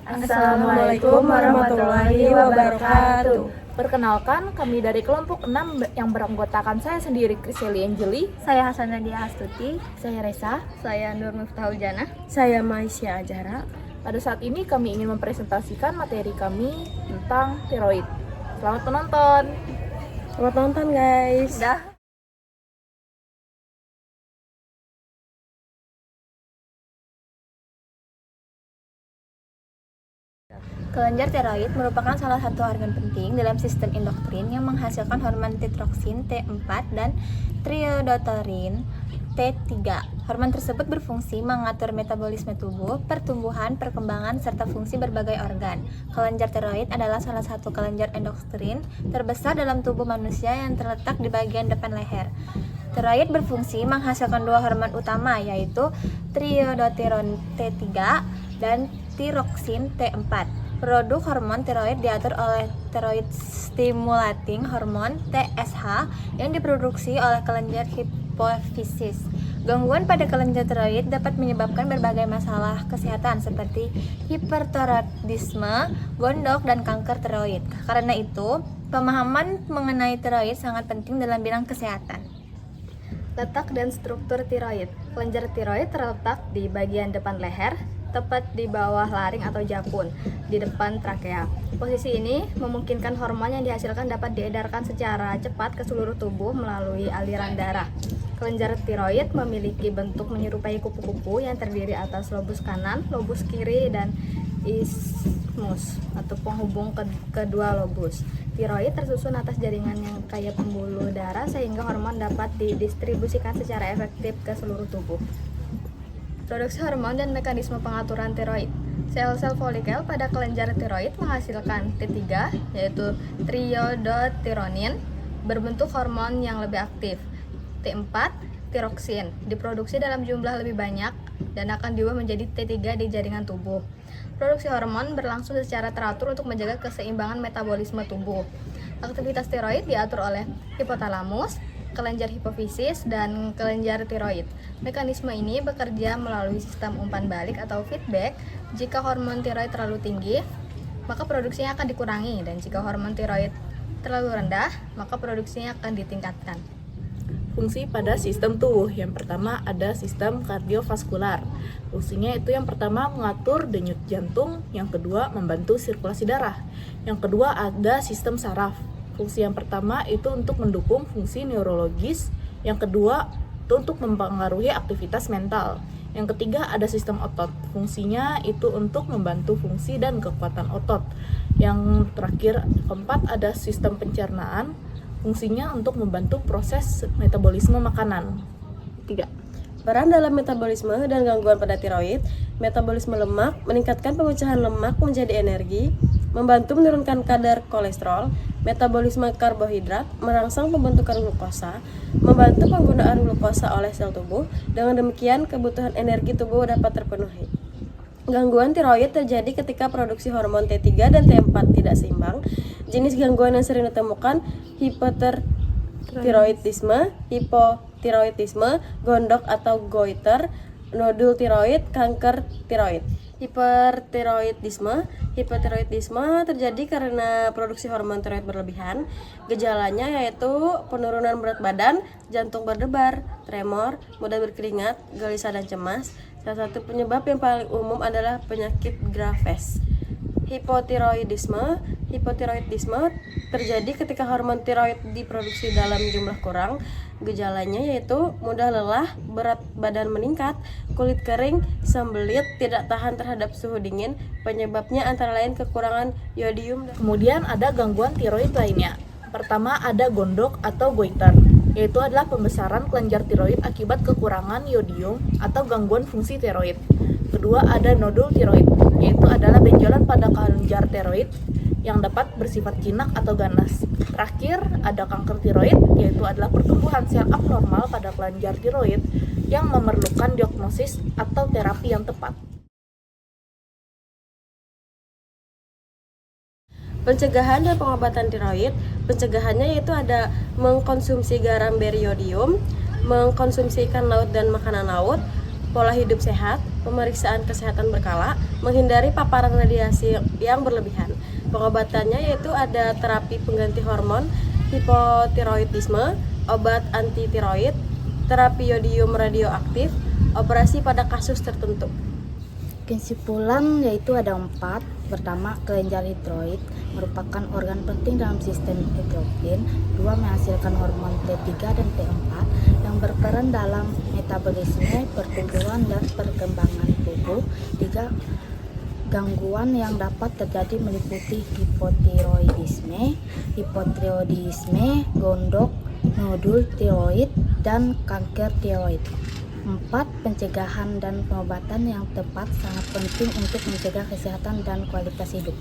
Assalamualaikum warahmatullahi wabarakatuh. Perkenalkan, kami dari kelompok 6 yang beranggotakan saya sendiri, Kriseli Angeli. Saya Hasan Nadia Astuti. Saya Resa. Saya Nur Miftahul Jannah. Saya Maisya Ajara. Pada saat ini kami ingin mempresentasikan materi kami tentang tiroid. Selamat menonton. Selamat nonton guys. Dah. Kelenjar tiroid merupakan salah satu organ penting dalam sistem endokrin yang menghasilkan hormon tiroxin T4 dan triodoterin T3. Hormon tersebut berfungsi mengatur metabolisme tubuh, pertumbuhan, perkembangan, serta fungsi berbagai organ. Kelenjar tiroid adalah salah satu kelenjar endokrin terbesar dalam tubuh manusia yang terletak di bagian depan leher. Tiroid berfungsi menghasilkan dua hormon utama, yaitu triodoterin T3 dan tiroxin T4. Produk hormon tiroid diatur oleh thyroid stimulating hormone TSH yang diproduksi oleh kelenjar hipofisis. Gangguan pada kelenjar tiroid dapat menyebabkan berbagai masalah kesehatan seperti hipertiroidisme, gondok, dan kanker tiroid. Karena itu, pemahaman mengenai tiroid sangat penting dalam bidang kesehatan. Letak dan struktur tiroid. Kelenjar tiroid terletak di bagian depan leher, tepat di bawah laring atau jakun, di depan trakea. Posisi ini memungkinkan hormon yang dihasilkan dapat diedarkan secara cepat ke seluruh tubuh melalui aliran darah. Kelenjar tiroid memiliki bentuk menyerupai kupu-kupu yang terdiri atas lobus kanan, lobus kiri, dan isthmus atau penghubung kedua lobus. Tiroid tersusun atas jaringan yang kayak pembuluh darah sehingga hormon dapat didistribusikan secara efektif ke seluruh tubuh. Produksi hormon dan mekanisme pengaturan tiroid. Sel-sel folikel pada kelenjar tiroid menghasilkan T3, yaitu triodoteronin, berbentuk hormon yang lebih aktif. T4, tiroksin, diproduksi dalam jumlah lebih banyak dan akan diubah menjadi T3 di jaringan tubuh. Produksi hormon berlangsung secara teratur untuk menjaga keseimbangan metabolisme tubuh. Aktivitas tiroid diatur oleh hipotalamus, kelenjar hipofisis, dan kelenjar tiroid. Mekanisme ini bekerja melalui sistem umpan balik atau feedback. Jika hormon tiroid terlalu tinggi, maka produksinya akan dikurangi, dan jika hormon tiroid terlalu rendah, maka produksinya akan ditingkatkan. Fungsi pada sistem tubuh. Yang pertama ada sistem kardiovaskular. Fungsinya itu yang pertama mengatur denyut jantung, yang kedua membantu sirkulasi darah, yang kedua ada sistem saraf. Fungsi yang pertama itu untuk mendukung fungsi neurologis, yang kedua itu untuk mempengaruhi aktivitas mental, yang ketiga ada sistem otot. Fungsinya itu untuk membantu fungsi dan kekuatan otot. Yang terakhir keempat ada sistem pencernaan. Fungsinya untuk membantu proses metabolisme makanan. 3. Peran dalam metabolisme dan gangguan pada tiroid. Metabolisme lemak meningkatkan pemecahan lemak menjadi energi, membantu menurunkan kadar kolesterol. Metabolisme karbohidrat merangsang pembentukan glukosa, membantu penggunaan glukosa oleh sel tubuh. Dengan demikian, kebutuhan energi tubuh dapat terpenuhi. Gangguan tiroid terjadi ketika produksi hormon T3 dan T4 tidak seimbang. Jenis gangguan yang sering ditemukan hipotiroidisme, hipotiroidisme, gondok atau goiter, nodul tiroid, kanker tiroid. Hipotiroidisme terjadi karena produksi hormon tiroid berlebihan. Gejalanya yaitu penurunan berat badan, jantung berdebar, tremor, mudah berkeringat, gelisah dan cemas. Salah satu penyebab yang paling umum adalah penyakit Graves. Hipotiroidisme terjadi ketika hormon tiroid diproduksi dalam jumlah kurang. Gejalanya yaitu mudah lelah, berat badan meningkat, kulit kering, sembelit, tidak tahan terhadap suhu dingin. Penyebabnya antara lain kekurangan yodium. Kemudian ada gangguan tiroid lainnya. Pertama ada gondok atau goiter, yaitu adalah pembesaran kelenjar tiroid akibat kekurangan yodium atau gangguan fungsi tiroid. Kedua ada nodul tiroid, yaitu adalah benjolan pada kelenjar tiroid yang dapat bersifat jinak atau ganas. Terakhir ada kanker tiroid, yaitu adalah pertumbuhan sel abnormal pada kelenjar tiroid yang memerlukan diagnosis atau terapi yang tepat. Pencegahan dan pengobatan tiroid. Pencegahannya yaitu ada mengkonsumsi garam beriodium, mengkonsumsi ikan laut dan makanan laut, pola hidup sehat, pemeriksaan kesehatan berkala, menghindari paparan radiasi yang berlebihan. Pengobatannya yaitu ada terapi pengganti hormon, hipotiroidisme, obat anti tiroid, terapi yodium radioaktif, operasi pada kasus tertentu. Kesimpulan yaitu ada 4. Pertama, kelenjar tiroid merupakan organ penting dalam sistem endokrin. 2. Menghasilkan hormon T3 dan T4 yang berperan dalam metabolisme, pertumbuhan, dan perkembangan tubuh. 3. Gangguan yang dapat terjadi meliputi hipotiroidisme, gondok, nodul tiroid, dan kanker tiroid. 4. Pencegahan dan pengobatan yang tepat sangat penting untuk mencegah kesehatan dan kualitas hidup.